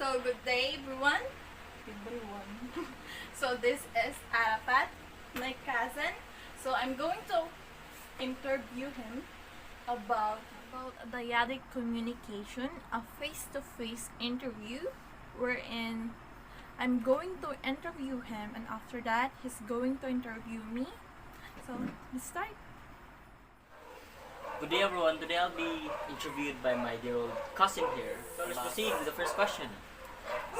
So good day everyone. So this is Arafat, my cousin. So I'm going to interview him about Dyadic Communication, a face-to-face interview wherein I'm going to interview him, and after that he's going to interview me. So let's start. Good day everyone, today I'll be interviewed by my dear old cousin here. So let's proceed with the first question.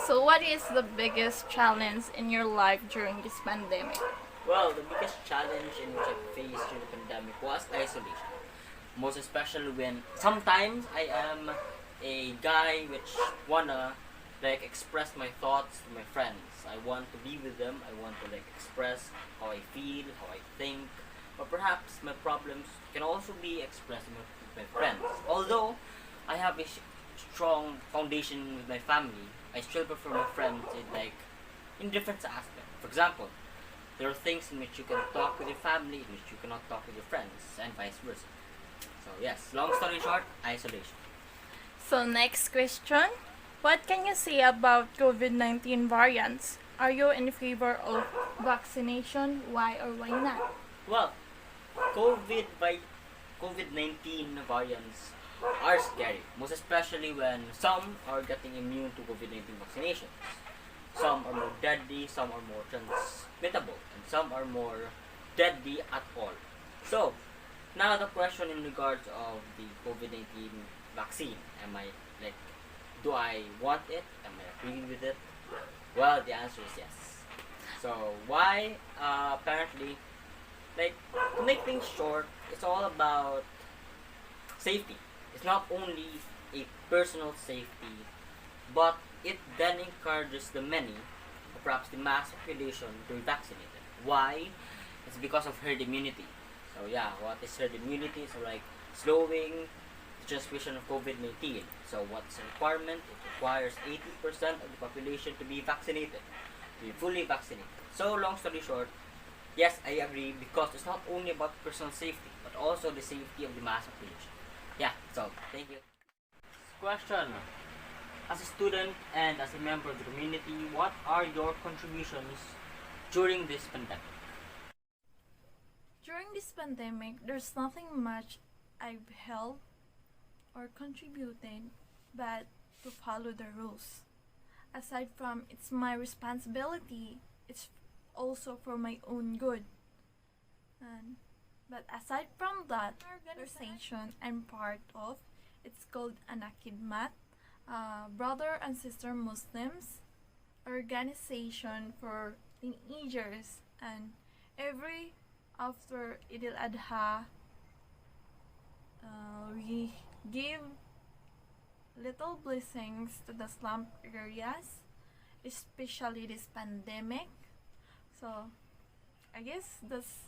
So what is the biggest challenge in your life during this pandemic? Well, the biggest challenge in which I faced during the pandemic was isolation. Most especially when sometimes I am a guy which wanna express my thoughts to my friends. I want to be with them, I want to express how I feel, how I think. But perhaps my problems can also be expressed with my friends. Although I have a strong foundation with my family, I still prefer my friends in different aspects. For example, there are things in which you can talk with your family, in which you cannot talk with your friends, and vice versa. So yes, long story short, isolation. So next question. What can you say about COVID-19 variants? Are you in favor of vaccination? Why or why not? Well, COVID by COVID-19 variants are scary, most especially when some are getting immune to COVID-19 vaccinations. Some are more deadly, some are more transmittable, and some are more deadly at all. So, now the question in regards of the COVID-19 vaccine, am I like, do I want it? Am I agreeing with it? Well, the answer is yes. So, why? Apparently, to make things short, it's all about safety. It's not only a personal safety, but it then encourages the many, or perhaps the mass population, to be vaccinated. Why? It's because of herd immunity. So yeah, what is herd immunity? So slowing the transmission of COVID-19. So what's the requirement? It requires 80% of the population to be vaccinated, to be fully vaccinated. So long story short, yes, I agree, because it's not only about personal safety, but also the safety of the mass population. Yeah, so thank you. Question. As a student and as a member of the community, what are your contributions during this pandemic? During this pandemic, there's nothing much I've helped or contributed but to follow the rules. Aside from it's my responsibility, it's also for my own good. But aside from that, organization I'm part of, it's called Anakidmat, Brother and Sister Muslims organization for teenagers, and every after Eid al-Adha, we give little blessings to the slum areas, especially this pandemic. So I guess that's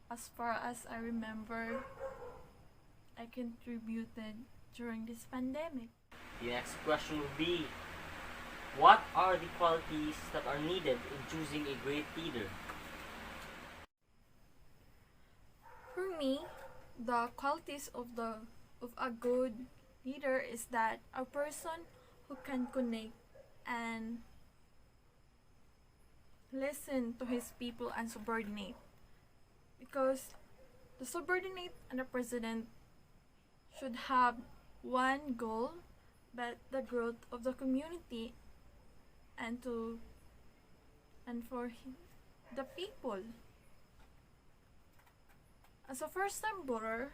as far as I remember I contributed during this pandemic. The next question would be, what are the qualities that are needed in choosing a great leader? For me, the qualities of a good leader is that a person who can connect and listen to his people and subordinate, because the subordinate and the president should have one goal, but the growth of the community and for the people. As a first time voter,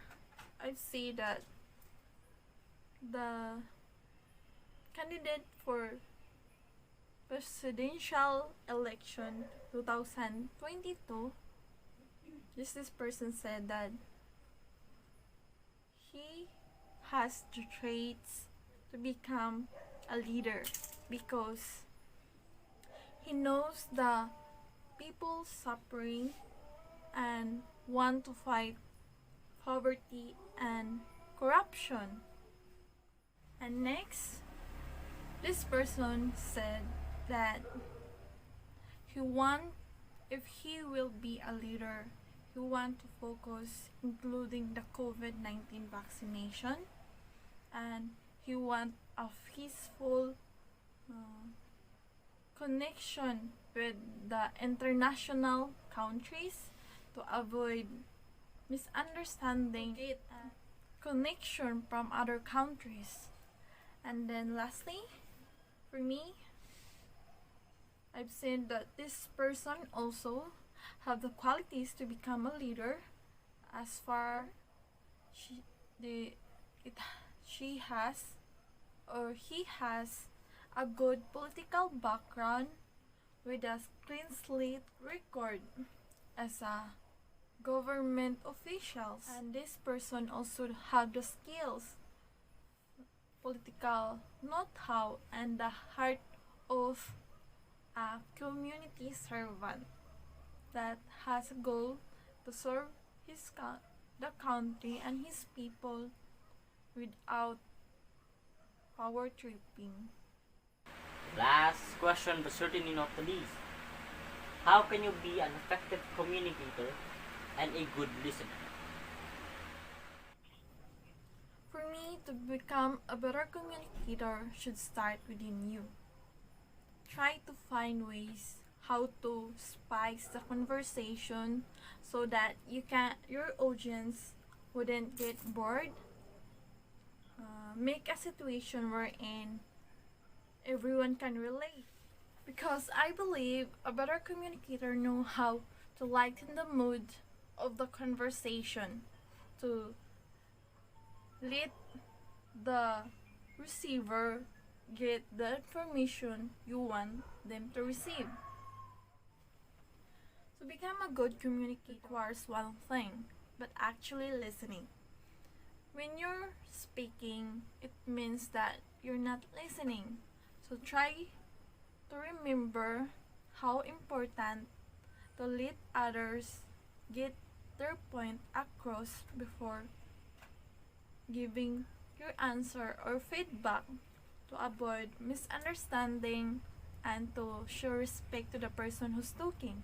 I'd say that the candidate for presidential election 2022, this person said that he has the traits to become a leader because he knows the people suffering and want to fight poverty and corruption. And next, this person said that he want, if he will be a leader, he want to focus including the COVID-19 vaccination, and he want a peaceful uh, connection with the international countries to avoid misunderstanding, get connection from other countries. And then lastly, for me, I've seen that this person also have the qualities to become a leader as far she the it she has or he has a good political background with a clean slate record as a government officials, and this person also have the skills, political know-how, and the heart of a community servant that has a goal to serve the country and his people without power tripping. Last question, but certainly not the least. How can you be an effective communicator and a good listener? For me, to become a better communicator should start within you. Try to find ways how to spice the conversation so that your audience wouldn't get bored. Make a situation wherein everyone can relate. Because I believe a better communicator know how to lighten the mood of the conversation, to let the receiver get the information you want them to receive. To become a good communicator requires one thing, but actually listening. When you're speaking, it means that you're not listening. So try to remember how important to let others get their point across before giving your answer or feedback, to avoid misunderstanding and to show respect to the person who's talking.